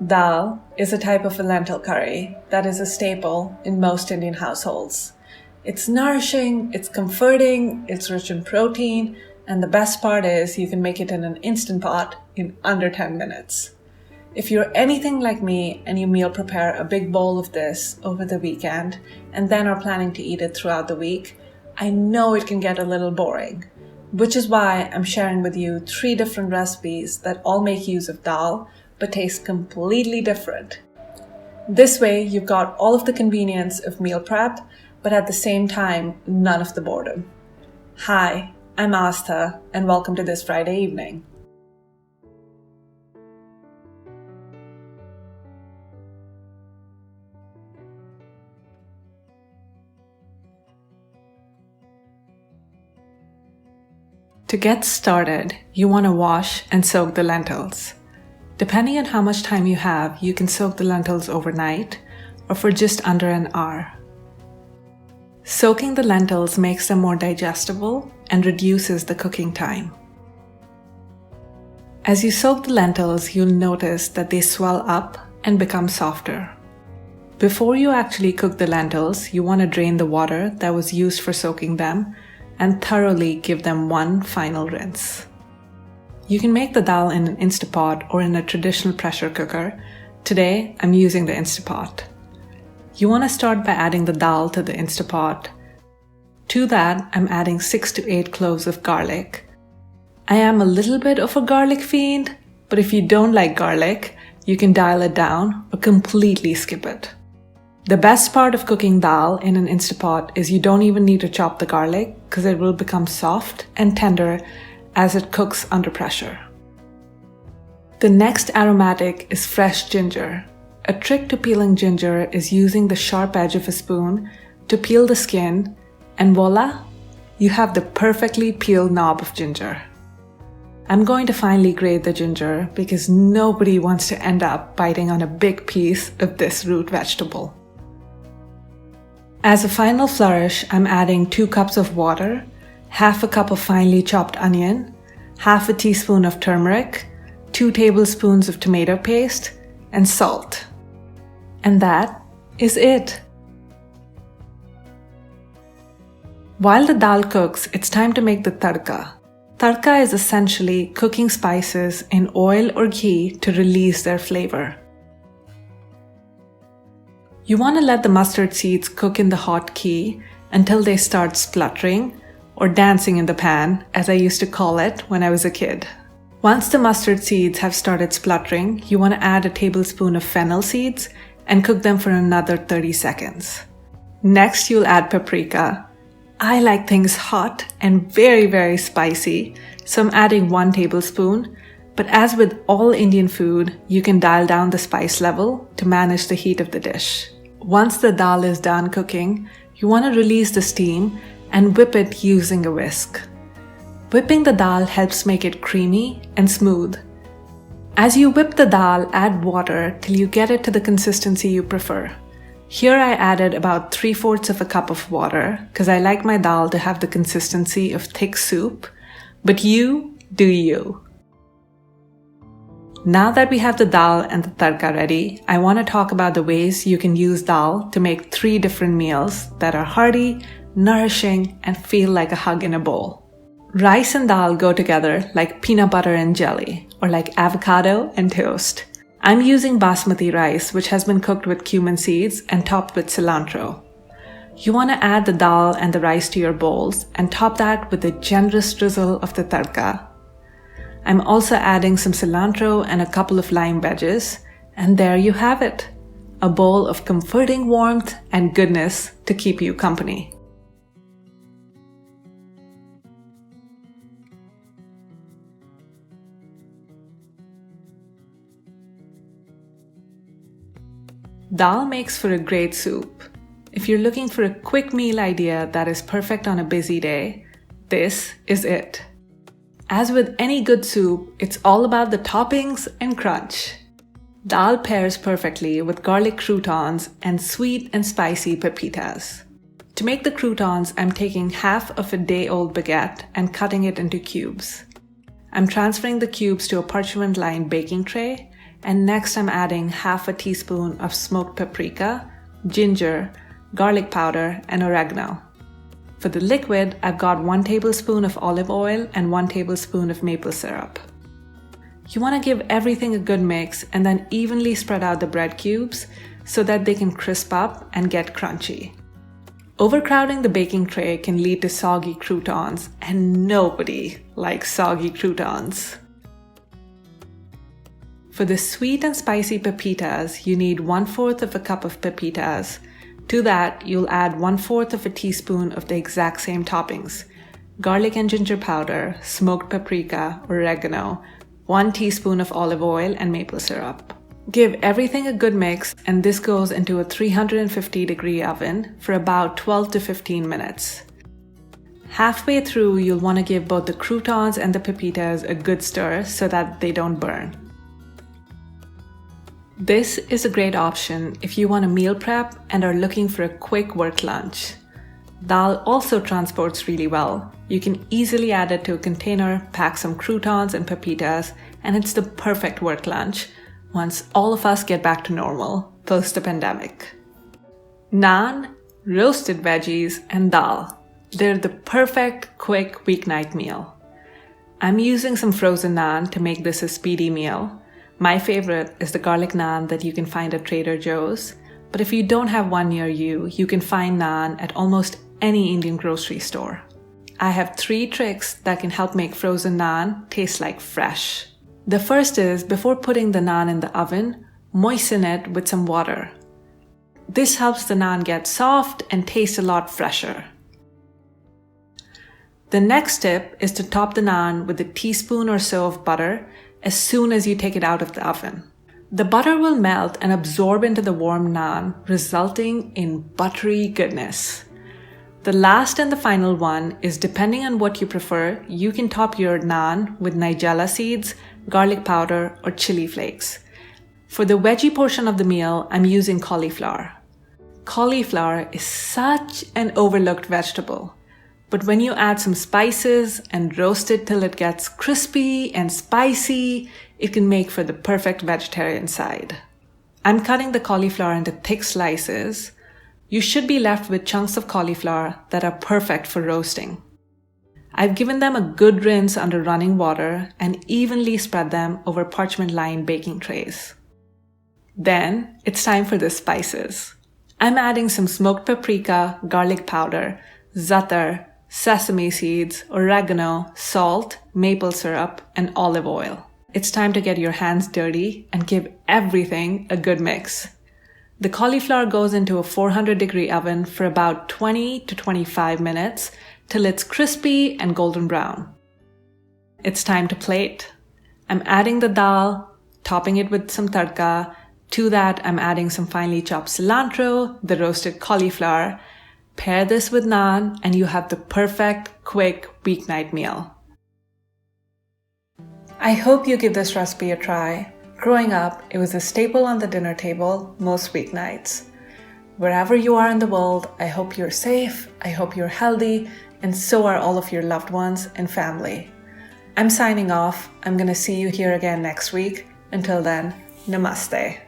Dal is a type of a lentil curry that is a staple in most Indian households. It's nourishing, it's comforting, it's rich in protein, and the best part is you can make it in an Instant Pot in under 10 minutes. If you're anything like me and you meal prepare a big bowl of this over the weekend and then are planning to eat it throughout the week, I know it can get a little boring, which is why I'm sharing with you 3 different recipes that all make use of dal but taste completely different. This way, you've got all of the convenience of meal prep, but at the same time, none of the boredom. Hi, I'm Astha, and welcome to this Friday evening. To get started, you want to wash and soak the lentils. Depending on how much time you have, you can soak the lentils overnight or for just under an hour. Soaking the lentils makes them more digestible and reduces the cooking time. As you soak the lentils, you'll notice that they swell up and become softer. Before you actually cook the lentils, you want to drain the water that was used for soaking them and thoroughly give them one final rinse. You can make the dal in an Instant Pot or in a traditional pressure cooker. Today, I'm using the Instant Pot. You want to start by adding the dal to the Instant Pot. To that, I'm adding 6 to 8 cloves of garlic. I am a little bit of a garlic fiend, but if you don't like garlic, you can dial it down or completely skip it. The best part of cooking dal in an Instant Pot is you don't even need to chop the garlic because it will become soft and tender as it cooks under pressure. The next aromatic is fresh ginger. A trick to peeling ginger is using the sharp edge of a spoon to peel the skin, and voila, you have the perfectly peeled knob of ginger. I'm going to finely grate the ginger because nobody wants to end up biting on a big piece of this root vegetable. As a final flourish, I'm adding 2 cups of water, half a cup of finely chopped onion, half a teaspoon of turmeric, 2 tablespoons of tomato paste, and salt. And that is it. While the dal cooks, it's time to make the tadka. Tadka is essentially cooking spices in oil or ghee to release their flavor. You want to let the mustard seeds cook in the hot ghee until they start spluttering, or dancing in the pan, as I used to call it when I was a kid. Once the mustard seeds have started spluttering, you want to add a tablespoon of fennel seeds and cook them for another 30 seconds. Next, you'll add paprika. I like things hot and very, very spicy, so I'm adding 1 tablespoon, but as with all Indian food, you can dial down the spice level to manage the heat of the dish. Once the dal is done cooking, you want to release the steam and whip it using a whisk. Whipping the dal helps make it creamy and smooth. As you whip the dal, add water till you get it to the consistency you prefer. Here I added about 3/4 of a cup of water because I like my dal to have the consistency of thick soup, but you do you. Now that we have the dal and the tadka ready, I want to talk about the ways you can use dal to make 3 different meals that are hearty, nourishing, and feel like a hug in a bowl. Rice and dal go together like peanut butter and jelly, or like avocado and toast. I'm using basmati rice, which has been cooked with cumin seeds and topped with cilantro. You want to add the dal and the rice to your bowls and top that with a generous drizzle of the tadka. I'm also adding some cilantro and a couple of lime wedges, and there you have it, a bowl of comforting warmth and goodness to keep you company. Dal makes for a great soup. If you're looking for a quick meal idea that is perfect on a busy day, this is it. As with any good soup, it's all about the toppings and crunch. Dal pairs perfectly with garlic croutons and sweet and spicy pepitas. To make the croutons, I'm taking half of a day-old baguette and cutting it into cubes. I'm transferring the cubes to a parchment-lined baking tray And next I'm adding half a teaspoon of smoked paprika, ginger, garlic powder, and oregano. For the liquid, I've got 1 tablespoon of olive oil and 1 tablespoon of maple syrup. You want to give everything a good mix and then evenly spread out the bread cubes so that they can crisp up and get crunchy. Overcrowding the baking tray can lead to soggy croutons, and nobody likes soggy croutons. For the sweet and spicy pepitas, you need 1/4 of a cup of pepitas. To that, you'll add 1/4 of a teaspoon of the exact same toppings: garlic and ginger powder, smoked paprika, oregano, 1 teaspoon of olive oil, and maple syrup. Give everything a good mix, and this goes into a 350-degree oven for about 12 to 15 minutes. Halfway through, you'll want to give both the croutons and the pepitas a good stir so that they don't burn. This is a great option if you want to meal prep and are looking for a quick work lunch. Dal also transports really well. You can easily add it to a container, pack some croutons and pepitas, and it's the perfect work lunch once all of us get back to normal post the pandemic. Naan, roasted veggies, and dal. They're the perfect quick weeknight meal. I'm using some frozen naan to make this a speedy meal. My favorite is the garlic naan that you can find at Trader Joe's, but if you don't have one near you, you can find naan at almost any Indian grocery store. I have 3 tricks that can help make frozen naan taste like fresh. The first is, before putting the naan in the oven, moisten it with some water. This helps the naan get soft and taste a lot fresher. The next tip is to top the naan with a teaspoon or so of butter as soon as you take it out of the oven. The butter will melt and absorb into the warm naan, resulting in buttery goodness. The last and the final one is, depending on what you prefer, you can top your naan with nigella seeds, garlic powder, or chili flakes. For the veggie portion of the meal, I'm using cauliflower. Cauliflower is such an overlooked vegetable, but when you add some spices and roast it till it gets crispy and spicy, it can make for the perfect vegetarian side. I'm cutting the cauliflower into thick slices. You should be left with chunks of cauliflower that are perfect for roasting. I've given them a good rinse under running water and evenly spread them over parchment-lined baking trays. Then it's time for the spices. I'm adding some smoked paprika, garlic powder, za'atar, sesame seeds, oregano, salt, maple syrup, and olive oil. It's time to get your hands dirty and give everything a good mix. The cauliflower goes into a 400-degree oven for about 20 to 25 minutes till it's crispy and golden brown. It's time to plate. I'm adding the dal, topping it with some tadka. To that, I'm adding some finely chopped cilantro, the roasted cauliflower. Pair this with naan and you have the perfect, quick weeknight meal. I hope you give this recipe a try. Growing up, it was a staple on the dinner table most weeknights. Wherever you are in the world, I hope you're safe, I hope you're healthy, and so are all of your loved ones and family. I'm signing off. I'm going to see you here again next week. Until then, namaste.